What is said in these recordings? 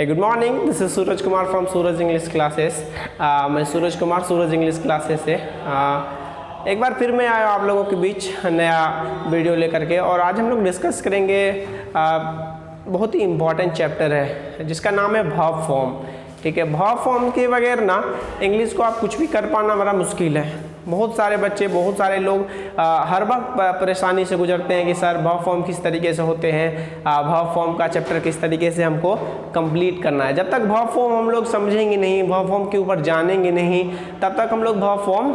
Good morning, this is Suraj Kumar from Suraj English classes. मैं सूरज कुमार सूरज English classes से एक बार फिर मैं आया आप लोगों के बीच नया वीडियो लेकर के। और आज हम लोग डिस्कस करेंगे बहुत ही इम्पॉर्टेंट चैप्टर है जिसका नाम है वर्ब फॉर्म। ठीक है, वर्ब फॉर्म के बगैर ना इंग्लिश को आप कुछ भी कर पाना बड़ा मुश्किल है। बहुत सारे बच्चे, बहुत सारे लोग हर वक्त परेशानी से गुजरते हैं कि सर वर्ब फॉर्म किस तरीके से होते हैं, वर्ब फॉर्म का चैप्टर किस तरीके से हमको कंप्लीट करना है। जब तक वर्ब फॉर्म हम लोग समझेंगे नहीं, वर्ब फॉर्म के ऊपर जानेंगे नहीं, तब तक हम लोग वर्ब फॉर्म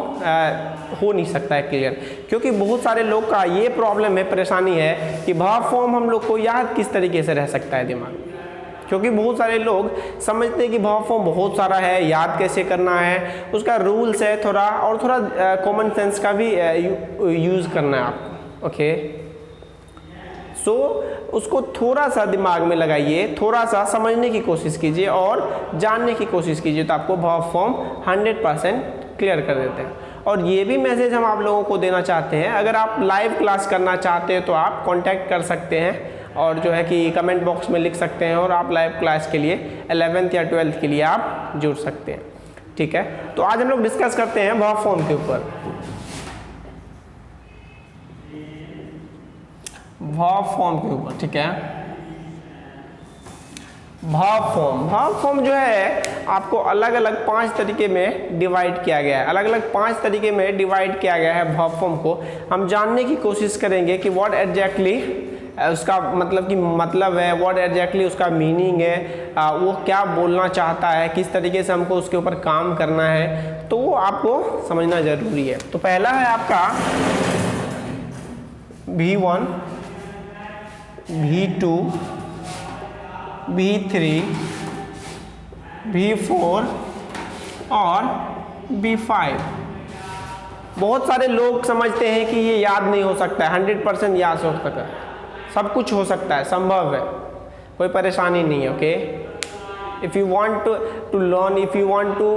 हो नहीं सकता है क्लियर। क्योंकि बहुत सारे लोग का ये प्रॉब्लम है, परेशानी है कि वर्ब फॉर्म हम लोग को याद किस तरीके से रह सकता है दिमाग में। क्योंकि बहुत सारे लोग समझते हैं कि वर्ब फॉर्म बहुत सारा है, याद कैसे करना है, उसका रूल्स है थोड़ा, और थोड़ा कॉमन सेंस का भी यूज़ करना है आपको। ओके, सो उसको थोड़ा सा दिमाग में लगाइए, थोड़ा सा समझने की कोशिश कीजिए और जानने की कोशिश कीजिए, तो आपको वर्ब फॉर्म 100% क्लियर कर देते हैं। और ये भी मैसेज हम आप लोगों को देना चाहते हैं, अगर आप लाइव क्लास करना चाहते हैं तो आप कांटेक्ट कर सकते हैं और जो है कि कमेंट बॉक्स में लिख सकते हैं और आप लाइव क्लास के लिए 11th या 12th के लिए आप जुड़ सकते हैं। ठीक है, तो आज हम लोग डिस्कस करते हैं वर्ब फॉर्म के ऊपर। वर्ब फॉर्म के ऊपर, ठीक है। वर्ब फॉर्म जो है आपको अलग अलग 5 तरीके में डिवाइड किया गया है। अलग अलग 5 तरीके में डिवाइड किया गया है वर्ब फॉर्म को। हम जानने की कोशिश करेंगे कि व्हाट एग्जैक्टली उसका मतलब है, व्हाट एग्जैक्टली उसका मीनिंग है, वो क्या बोलना चाहता है, किस तरीके से हमको उसके ऊपर काम करना है, तो वो आपको समझना ज़रूरी है। तो पहला है आपका V1, V2, V3, V4 और V5। बहुत सारे लोग समझते हैं कि ये याद नहीं हो सकता है, 100% याद हो सकता है, सब कुछ हो सकता है, संभव है, कोई परेशानी नहीं है। Okay, if you want to learn, if you want to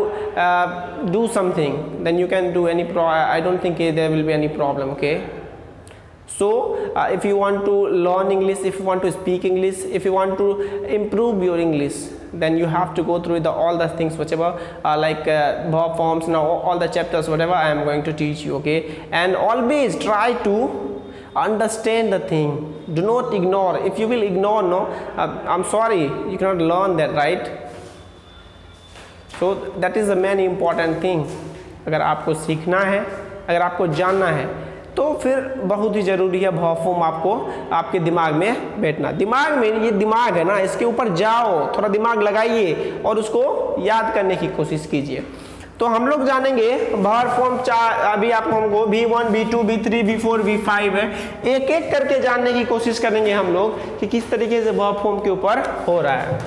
do something, then you can do any I don't think there will be any problem. Okay, so if you want to learn English, if you want to speak English, if you want to improve your English, then you have to go through all the things whichever like verb forms, now all the chapters whatever I am going to teach you. Okay, and always try to understand the thing, do not ignore. If you will ignore, no, I'm sorry, you cannot learn that, right? So that is the main important thing. अगर आपको सीखना है, अगर आपको जानना है, तो फिर बहुत ही ज़रूरी है वर्ब फॉर्म आपको आपके दिमाग में बैठना। दिमाग में, ये दिमाग है ना, इसके ऊपर जाओ, थोड़ा दिमाग लगाइए और उसको याद करने की कोशिश कीजिए। तो हम लोग जानेंगे वर्ब फॉर्म अभी आप हमको V1, V2, V3, V4, V5 है, एक एक करके जानने की कोशिश करेंगे हम लोग कि किस तरीके से वर्ब फॉर्म के ऊपर हो रहा है।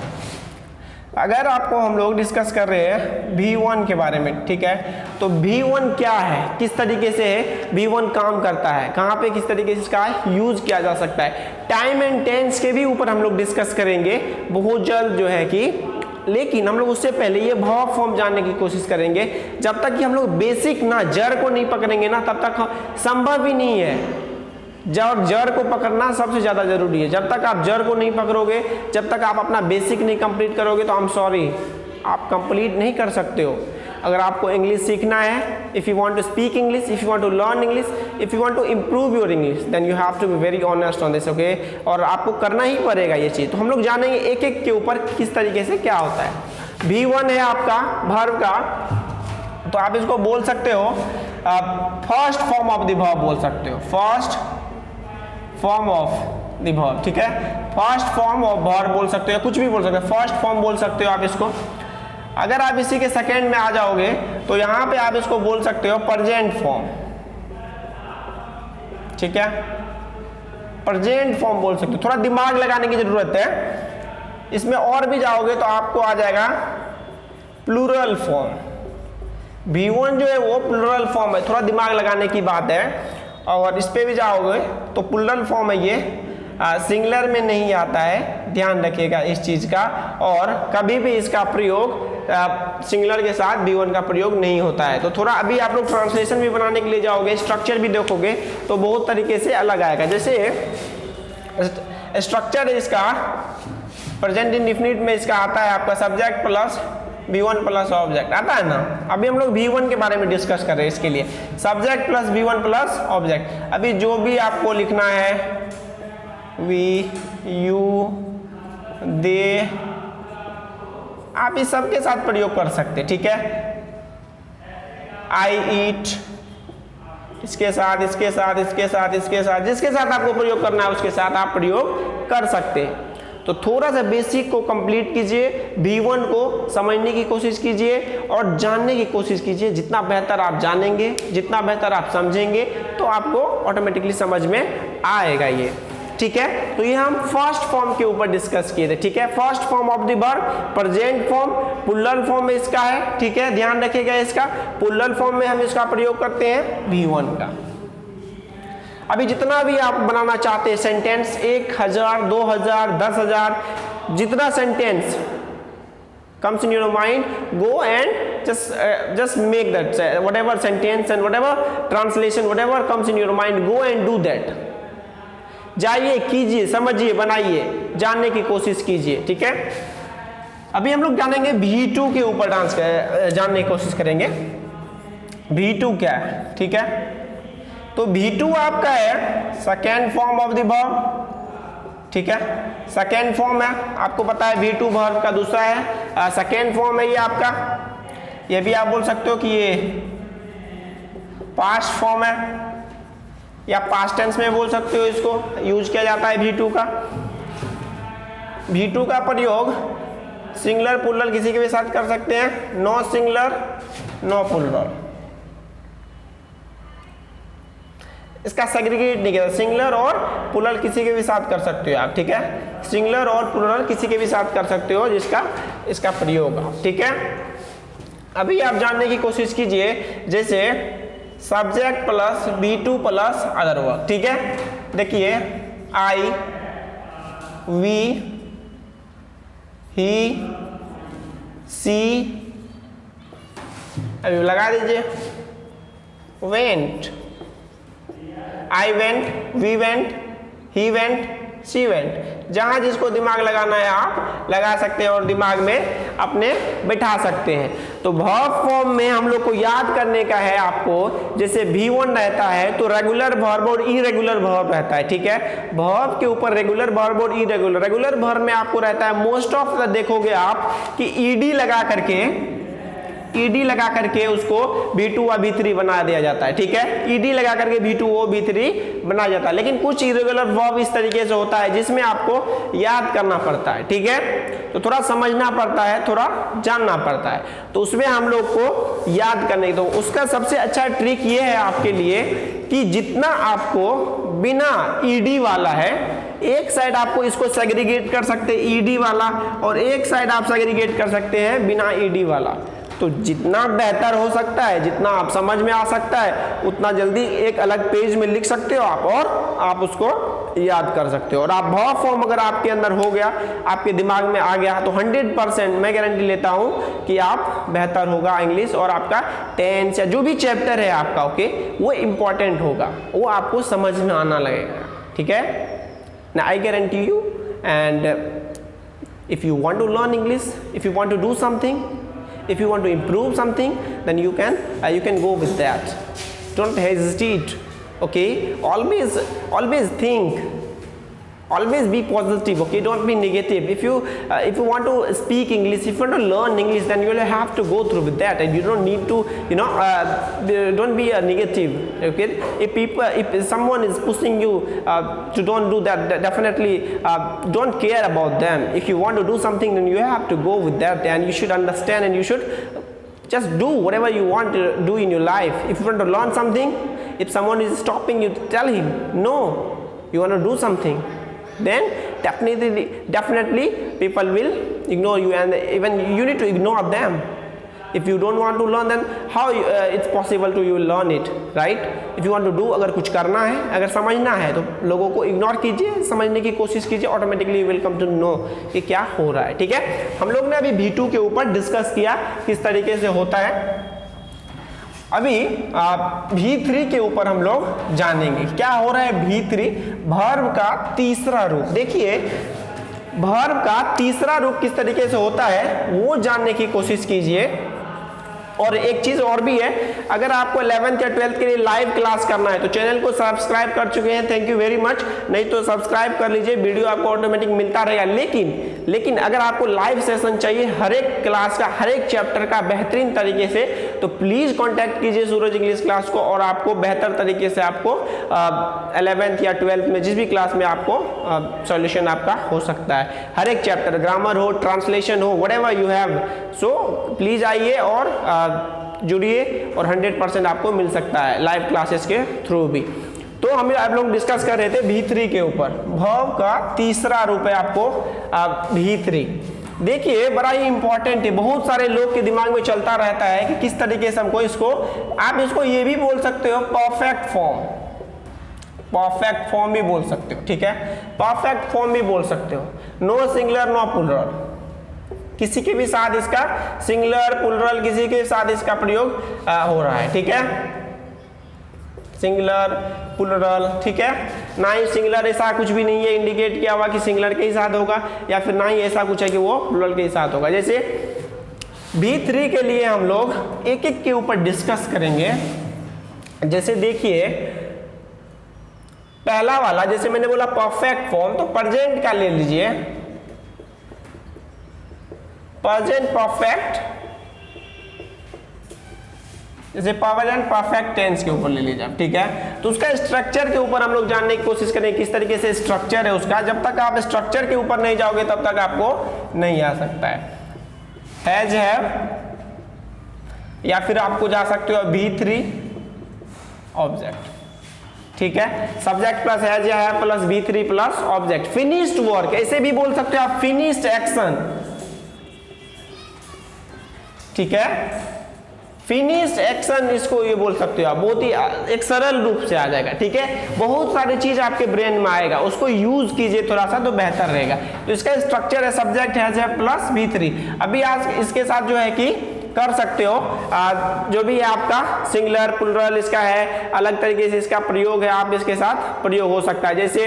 अगर आपको हम लोग डिस्कस कर रहे हैं V1 के बारे में, ठीक है, तो V1 क्या है, किस तरीके से V1 काम करता है, कहाँ पे किस तरीके से इसका यूज किया जा सकता है, टाइम एंड टेंस के भी ऊपर हम लोग डिस्कस करेंगे बहुत जल्द जो है कि। लेकिन हम लोग उससे पहले ये वर्ब फॉर्म जानने की कोशिश करेंगे। जब तक कि हम लोग बेसिक ना जड़ को नहीं पकड़ेंगे ना, तब तक संभव ही नहीं है। जड़ को पकड़ना सबसे ज़्यादा ज़रूरी है। जब तक आप जड़ को नहीं पकड़ोगे, जब तक आप अपना बेसिक नहीं कंप्लीट करोगे, तो आई एम सॉरी, आप कंप्लीट नहीं कर सकते हो। अगर आपको इंग्लिश सीखना है, if you want to speak English, if you want to learn English, if you want to improve your English, then you have to be very honest on this. Okay, और आपको करना ही पड़ेगा ये चीज़। तो हम लोग जानेंगे एक एक के ऊपर किस तरीके से क्या होता है। V1 है आपका वर्ब का, तो आप इसको बोल सकते हो first form of the verb बोल सकते हो, first form of the verb. ठीक है, फर्स्ट फॉर्म ऑफ वर्ब बोल सकते हो, कुछ भी बोल सकते हो, फर्स्ट फॉर्म बोल सकते हो आप इसको। अगर आप इसी के सेकंड में आ जाओगे तो यहाँ पे आप इसको बोल सकते हो प्रेजेंट फॉर्म। ठीक है, प्रेजेंट फॉर्म बोल सकते हो, थोड़ा दिमाग लगाने की जरूरत है। इसमें और भी जाओगे तो आपको आ जाएगा प्लूरल फॉर्म। V1 जो है वो प्लूरल फॉर्म है, थोड़ा दिमाग लगाने की बात है। और इस पे भी जाओगे तो प्लूरल फॉर्म है ये, सिंगुलर में नहीं आता है, ध्यान रखिएगा इस चीज़ का। और कभी भी इसका प्रयोग सिंगुलर के साथ V1 का प्रयोग नहीं होता है। तो थोड़ा अभी आप लोग ट्रांसलेशन भी बनाने के लिए जाओगे, स्ट्रक्चर भी देखोगे तो बहुत तरीके से अलग आएगा। जैसे स्ट्रक्चर है इसका प्रेजेंट इंडेफिनिट में इसका आता है आपका subject plus V1 plus object, आता है ना। अभी हम लोग V1 के बारे में डिस्कस कर रहे हैं, इसके लिए subject plus V1 plus object. अभी जो भी आपको लिखना है वी, यू, दे, आप इस सब के साथ प्रयोग कर सकते, ठीक है। आई ईट, इसके साथ इसके साथ इसके साथ इसके साथ, जिसके साथ आपको प्रयोग करना है उसके साथ आप प्रयोग कर सकते हैं। तो थोड़ा सा बेसिक को कंप्लीट कीजिए, V1 को समझने की कोशिश कीजिए और जानने की कोशिश कीजिए। जितना बेहतर आप जानेंगे, जितना बेहतर आप समझेंगे, तो आपको ऑटोमेटिकली समझ में आएगा ये, ठीक है। तो ये हम फर्स्ट फॉर्म के ऊपर डिस्कस किए थे, ठीक है। First form of the verb, present form, plural form में इसका है, ठीक है, ध्यान रखिएगा इसका। प्लूरल फॉर्म में हम इसका प्रयोग करते हैं V1 का। अभी जितना भी आप बनाना चाहते हैं सेंटेंस, 1000, 2000, 10,000, जितना sentence comes in your mind, go and just make that whatever sentence and whatever translation, whatever comes in your mind, go and do that. जाइए, कीजिए, समझिए, बनाइए, जानने की कोशिश कीजिए, ठीक है। अभी हम लोग जानेंगे V2 के ऊपर जानने की कोशिश करेंगे। V2 क्या है, ठीक है। तो V2 आपका है second form of the verb, ठीक है, सेकेंड फॉर्म है, आपको पता है V2 वर्ब का दूसरा है, सेकेंड फॉर्म है ये आपका। ये भी आप बोल सकते हो कि ये पास्ट फॉर्म है या पास्ट टेंस में बोल सकते हो, इसको यूज किया जाता है V2 का। V2 का प्रयोग सिंगुलर प्लूरल किसी के भी साथ कर सकते हैं, नो सिंगुलर नो प्लूरल। इसका सेग्रीगेट नहीं किया, सिंगुलर और प्लूरल किसी के भी साथ कर सकते हो आप, ठीक है। सिंगुलर और प्लूरल किसी के भी साथ कर सकते हो जिसका इसका प्रयोग, ठीक है। अभी आप जानने की कोशिश कीजिए, जैसे subject plus V2 plus other verb, ठीक है। देखिए आई, वी, ही, सी, अभी लगा दीजिए went, I went, we went, he went, she went. जहां जिसको दिमाग लगाना है आप लगा सकते हैं और दिमाग में अपने बैठा सकते हैं। तो वर्ब फॉर्म में हम लोग को याद करने का है आपको, जैसे V1 रहता है तो रेगुलर वर्ब और इरेगुलर वर्ब रहता है, ठीक है। वर्ब के ऊपर रेगुलर वर्ब और इरेगुलर, रेगुलर वर्ब में आपको रहता है मोस्ट ऑफ द, देखोगे आप कि ईडी लगा करके उसको V2 व V3 बना दिया जाता है, ठीक है। ईडी लगा करके V2 व V3 बनाया जाता है। लेकिन कुछ इरेगुलर वर्ब इस तरीके से होता है जिसमें आपको याद करना पड़ता है, ठीक है। तो थोड़ा समझना पड़ता है, थोड़ा जानना पड़ता है, तो उसमें हम लोग को याद करने, तो उसका सबसे अच्छा ट्रिक ये है आपके लिए कि जितना आपको बिना ईडी वाला है, एक साइड आपको इसको सेग्रीगेट कर सकते हैं ईडी वाला, और एक साइड आप सेग्रीगेट कर सकते हैं बिना ईडी वाला। तो जितना बेहतर हो सकता है, जितना आप समझ में आ सकता है, उतना जल्दी एक अलग पेज में लिख सकते हो आप और आप उसको याद कर सकते हो। और आप वर्ब फॉर्म अगर आपके अंदर हो गया, आपके दिमाग में आ गया, तो 100% मैं गारंटी लेता हूं कि आप बेहतर होगा इंग्लिश, और आपका टेंस या जो भी चैप्टर है आपका, ओके, वो इंपॉर्टेंट होगा, वो आपको समझ में आना लगेगा, ठीक है ना। I guarantee you. And if you want to learn English, if you want to do something, if you want to improve something, then you can go with that. Don't hesitate, okay. Always think, always be positive, okay. Don't be negative. If you want to speak English, if you want to learn English, then you will have to go through with that, and you don't need to, don't be negative, okay. If someone is pushing you to don't do that, definitely don't care about them. If you want to do something, then you have to go with that, and you should understand, and you should just do whatever you want to do in your life. If you want to learn something, if someone is stopping you, tell him no, you want to do something, then definitely people will ignore you, and even you need to ignore them. If you don't want to learn, then how it's possible to you learn it, right? If you want to do, अगर कुछ करना है, अगर समझना है, तो लोगों को इग्नोर कीजिए, समझने की कोशिश कीजिए, automatically you will come to know कि क्या हो रहा है, ठीक है। हम लोग ने अभी V2 के ऊपर डिस्कस किया किस तरीके से होता है। अभी V3 के ऊपर हम लोग जानेंगे क्या हो रहा है। V3 वर्ब का तीसरा रूप, देखिए वर्ब का तीसरा रूप किस तरीके से होता है वो जानने की कोशिश कीजिए। और एक चीज और भी है, अगर आपको 11th या 12th के लिए लाइव क्लास करना है तो चैनल को सब्सक्राइब कर चुके हैं, थैंक यू वेरी मच। नहीं तो सब्सक्राइब कर लीजिए, वीडियो आपको ऑटोमेटिक मिलता रहेगा। लेकिन अगर आपको लाइव सेशन चाहिए हर एक क्लास का, हर एक चैप्टर का बेहतरीन तरीके से, तो प्लीज कॉन्टैक्ट कीजिए सूरज इंग्लिश क्लास को, और आपको बेहतर तरीके से आपको 11th या 12th में जिस भी क्लास में आपको सॉल्यूशन आपका हो सकता है। हर एक चैप्टर, ग्रामर हो, ट्रांसलेशन हो, whatever you have, so please आइए और जुड़िए, और 100% आपको मिल सकता है लाइव क्लासेस के थ्रू भी। तो हम लोग डिस्कस कर रहे थे V3 के ऊपर। वर्ब का तीसरा रूप है आपको V3। देखिए बड़ा ही इंपॉर्टेंट है, बहुत सारे लोग के दिमाग में चलता रहता है कि किस तरीके से हमको इसको, आप इसको ये भी बोल सकते हो परफेक्ट फॉर्म, परफेक्ट फॉर्म भी बोल सकते हो, ठीक है, परफेक्ट फॉर्म भी बोल सकते हो। नो सिंगुलर नो प्लुरल, किसी के भी साथ इसका सिंगुलर प्लुरल किसी के साथ इसका प्रयोग हो रहा है, ठीक है, सिंगुलर प्लुरल, ठीक है। ना ही सिंगुलर ऐसा कुछ भी नहीं है इंडिकेट किया हुआ कि सिंगुलर के ही साथ होगा, या फिर ना ही ऐसा कुछ है कि वो प्लुरल के ही साथ होगा। जैसे V3 के लिए हम लोग एक एक के ऊपर डिस्कस करेंगे। जैसे देखिए पहला वाला, जैसे मैंने बोला परफेक्ट फॉर्म, तो प्रेजेंट का ले लीजिए, प्रेजेंट परफेक्ट, जैसे प्रेजेंट परफेक्ट टेंस के ऊपर ले लीजिए आप, ठीक है। तो उसका स्ट्रक्चर के ऊपर हम लोग जानने की कोशिश करें किस तरीके से स्ट्रक्चर है उसका। जब तक आप स्ट्रक्चर के ऊपर नहीं जाओगे तब तक आपको नहीं आ सकता है। हैज हैव, या फिर आपको जा सकते हो V3 ऑब्जेक्ट, ठीक है, सब्जेक्ट प्लस हैज या have plus V3 plus object. Finished work ऐसे भी बोल सकते हो आप, फिनिश्ड एक्शन, ठीक है, फिनिश्ड एक्शन इसको ये बोल सकते हो आप, बहुत ही एक सरल रूप से आ जाएगा, ठीक है। बहुत सारी चीज आपके ब्रेन में आएगा, उसको यूज कीजिए थोड़ा सा तो बेहतर रहेगा। तो इसका स्ट्रक्चर है subject has have plus V3। अभी आज इसके साथ जो है कि कर सकते हो जो भी है आपका सिंगुलर प्लुरल इसका है, अलग तरीके से इसका प्रयोग है, आप इसके साथ प्रयोग हो सकता है। जैसे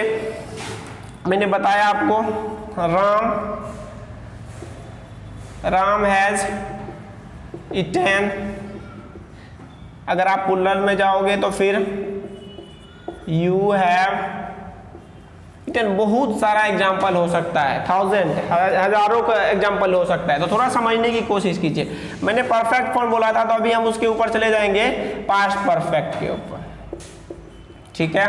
मैंने बताया आपको राम हैज इटन, अगर आप प्लुरल में जाओगे तो फिर यू हैव इटन। बहुत सारा एग्जाम्पल हो सकता है, हजारों का एग्जाम्पल हो सकता है, तो थोड़ा समझने की कोशिश कीजिए। मैंने परफेक्ट फॉर्म बोला था, तो अभी हम उसके ऊपर चले जाएंगे पास्ट परफेक्ट के ऊपर, ठीक है।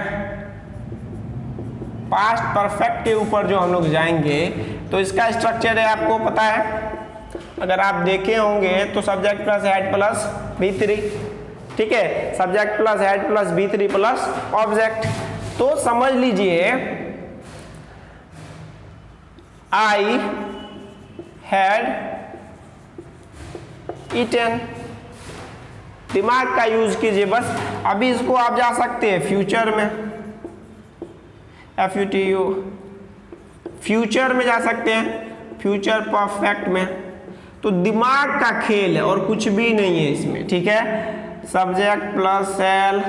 पास्ट परफेक्ट के ऊपर जो हम लोग जाएंगे तो इसका स्ट्रक्चर है आपको पता है, अगर आप देखे होंगे तो subject plus head plus V3, ठीक है, subject plus head plus V3 plus object. तो समझ लीजिए आई हैड ईटन, दिमाग का यूज कीजिए बस। अभी इसको आप जा सकते हैं फ्यूचर में, FUTU, फ्यूचर में जा सकते हैं, फ्यूचर परफेक्ट में। तो दिमाग का खेल है और कुछ भी नहीं है इसमें, ठीक है। सब्जेक्ट प्लस शैल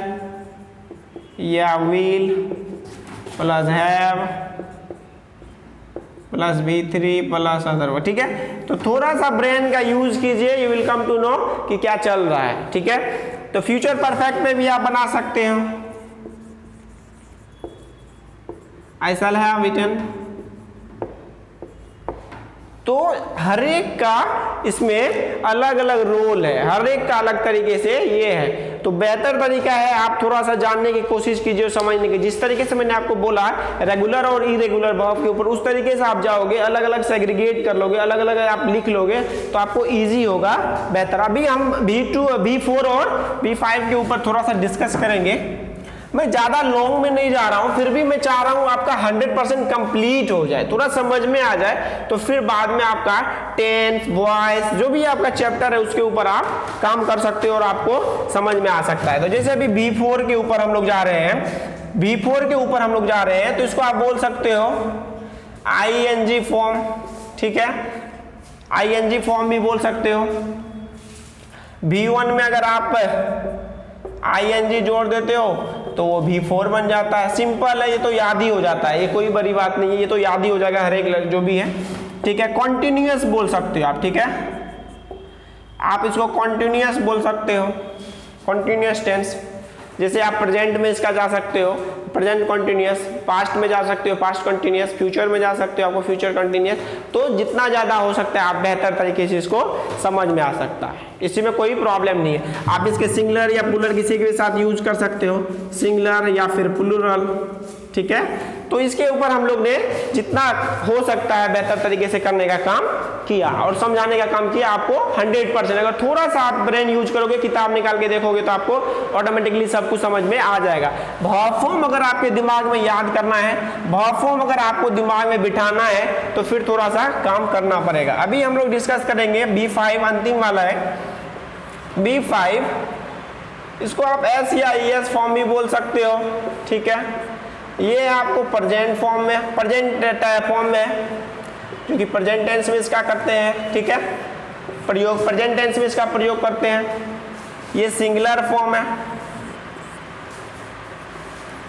या will plus have plus V3 plus other, ठीक है। तो थोड़ा सा ब्रेन का यूज कीजिए, you will come to know कि क्या चल रहा है, ठीक है। तो फ्यूचर परफेक्ट में भी आप बना सकते हो, आई शैल हैव इटन। तो हर एक का इसमें अलग अलग रोल है, हर एक का अलग तरीके से ये है। तो बेहतर तरीका है आप थोड़ा सा जानने की कोशिश कीजिए और समझने की। जिस तरीके से मैंने आपको बोला रेगुलर और इरेगुलर वर्ब के ऊपर, उस तरीके से आप जाओगे, अलग अलग सेग्रीगेट कर लोगे, अलग अलग आप लिख लोगे तो आपको ईजी होगा, बेहतर। अभी हम V2, V4 और V5 के ऊपर थोड़ा सा डिस्कस करेंगे। मैं ज्यादा लॉन्ग में नहीं जा रहा हूं, फिर भी मैं चाह रहा हूं आपका 100% कंप्लीट हो जाए, थोड़ा समझ में आ जाए, तो फिर बाद में आपका टेंस, वॉइस, जो भी आपका चैप्टर है उसके ऊपर आप काम कर सकते हो और आपको समझ में आ सकता है। तो जैसे अभी V4 के ऊपर हम लोग जा रहे हैं, V4 के ऊपर हम लोग जा रहे हैं, तो इसको आप बोल सकते हो ING फॉर्म, ठीक है, ING फॉर्म भी बोल सकते हो। V1 में अगर आप ING जोड़ देते हो तो वो V4 बन जाता है। सिंपल है, ये तो याद ही हो जाता है, ये कोई बड़ी बात नहीं है, ये तो याद ही हो जाएगा हर एक जो भी है, ठीक है। कॉन्टिन्यूअस बोल सकते हो आप, ठीक है, आप इसको कॉन्टिन्यूअस बोल सकते हो, कॉन्टिन्यूअस टेंस। जैसे आप प्रेजेंट में इसका जा सकते हो प्रेजेंट कॉन्टिन्यूअस, पास्ट में जा सकते हो पास्ट कॉन्टिन्यूअस, फ्यूचर में जा सकते हो आपको फ्यूचर कॉन्टिन्यूअस। तो जितना ज़्यादा हो सकता है आप बेहतर तरीके से इसको समझ में आ सकता है, इसी में कोई प्रॉब्लम नहीं है। आप इसके सिंगुलर या प्लूरल किसी के साथ यूज कर सकते हो, सिंगुलर या फिर प्लूरल, ठीक है। तो इसके ऊपर हम लोग ने जितना हो सकता है बेहतर तरीके से करने का काम किया और समझाने का काम किया आपको 100%। अगर थोड़ा सा आप ब्रेन यूज करोगे, किताब निकाल के देखोगे तो आपको ऑटोमेटिकली सब कुछ समझ में आ जाएगा। वर्ब फॉर्म अगर आपके दिमाग में याद करना है, वर्ब फॉर्म अगर आपको दिमाग में बिठाना है तो फिर थोड़ा सा काम करना पड़ेगा। अभी हम लोग डिस्कस करेंगे B5 अंतिम वाला है। B5 इसको आप S या ES फॉर्म भी बोल सकते हो, ठीक है। ये आपको प्रेजेंट फॉर्म में, प्रेजेंट फॉर्म में, क्योंकि प्रेजेंट टेंस में इसका करते हैं, ठीक है, प्रयोग प्रेजेंट टेंस में इसका प्रयोग करते हैं। ये सिंगुलर फॉर्म है,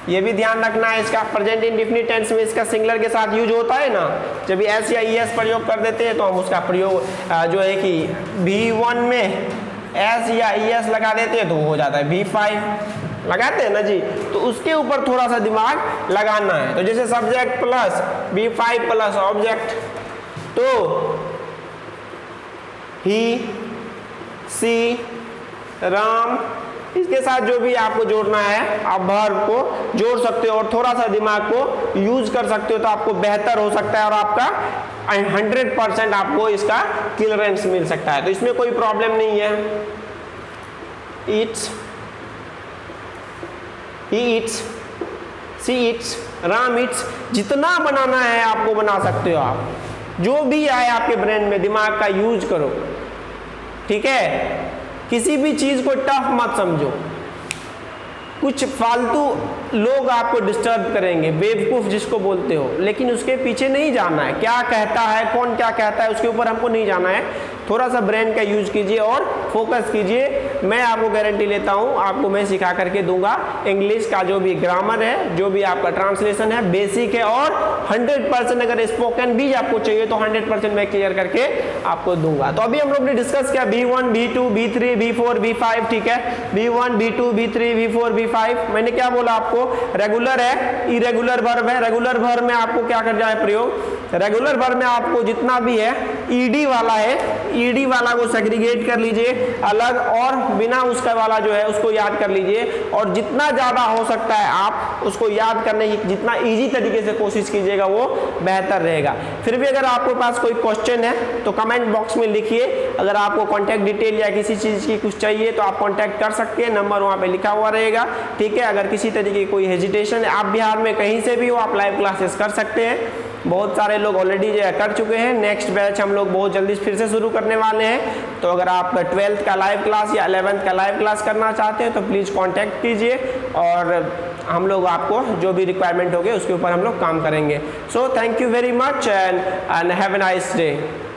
ये भी ध्यान रखना है इसका। प्रेजेंट इंडेफिनिट टेंस में इसका सिंगुलर के साथ यूज होता है ना, जब S या ES प्रयोग कर देते हैं तो हम उसका प्रयोग जो है कि B1 में S या ES लगा देते हैं तो हो जाता है B5, लगाते हैं ना जी। तो उसके ऊपर थोड़ा सा दिमाग लगाना है। तो जैसे subject plus B5 plus object, तो ही, सी, राम, इसके साथ जो भी आपको जोड़ना है आप वर्ब को जोड़ सकते हो और थोड़ा सा दिमाग को यूज कर सकते हो तो आपको बेहतर हो सकता है और आपका 100% आपको इसका क्लियरेंस मिल सकता है। तो इसमें कोई प्रॉब्लम नहीं है। It's, he eats, she eats, Ram eats, जितना बनाना है आपको बना सकते हो आप, जो भी आए आपके ब्रेन में दिमाग का यूज करो, ठीक है। किसी भी चीज को टफ मत समझो। कुछ फालतू लोग आपको डिस्टर्ब करेंगे, बेवकूफ जिसको बोलते हो, लेकिन उसके पीछे नहीं जाना है। क्या कहता है, कौन क्या कहता है, उसके ऊपर हमको नहीं जाना है। थोड़ा सा ब्रेन का यूज कीजिए और फोकस कीजिए। मैं आपको गारंटी लेता हूँ, आपको मैं सिखा करके दूंगा। इंग्लिश का जो भी ग्रामर है, जो भी आपका ट्रांसलेशन है, बेसिक है और 100% अगर स्पोकन भी आपको चाहिए तो 100% मैं क्लियर करके आपको दूंगा। तो अभी हम लोग ने डिस्कस किया B1, B2, B3, B4, B5, ठीक है। B1, B2, B3, B4, B5। मैंने क्या बोला आपको, रेगुलर है, इरेगुलर वर्ब है। रेगुलर वर्ब में आपको क्या कर जाए प्रयोग, रेगुलर वर्ब में आपको जितना भी है ईडी वाला है, ईडी वाला को सेग्रीगेट कर लीजिए अलग और बिना उसका वाला जो है उसको याद कर लीजिए। और जितना ज्यादा हो सकता है आप उसको याद करने की जितना इजी तरीके से कोशिश कीजिएगा वो बेहतर रहेगा। फिर भी अगर आपके पास कोई क्वेश्चन है तो कमेंट बॉक्स में लिखिए। अगर आपको कॉन्टैक्ट डिटेल या किसी चीज की कुछ चाहिए तो आप कॉन्टैक्ट कर सकते हैं, नंबर वहाँ पे लिखा हुआ रहेगा, ठीक है। अगर किसी तरीके की कोई हेजिटेशन है, आप बिहार में कहीं से भी हो आप लाइव क्लासेस कर सकते हैं। बहुत सारे लोग ऑलरेडी जो है कर चुके हैं। नेक्स्ट बैच हम लोग बहुत जल्दी फिर से शुरू करने वाले हैं। तो अगर आप 12th का लाइव क्लास या 11th का लाइव क्लास करना चाहते हैं तो प्लीज़ कांटेक्ट कीजिए और हम लोग आपको जो भी रिक्वायरमेंट होगी उसके ऊपर हम लोग काम करेंगे। So thank you very much and have a nice day.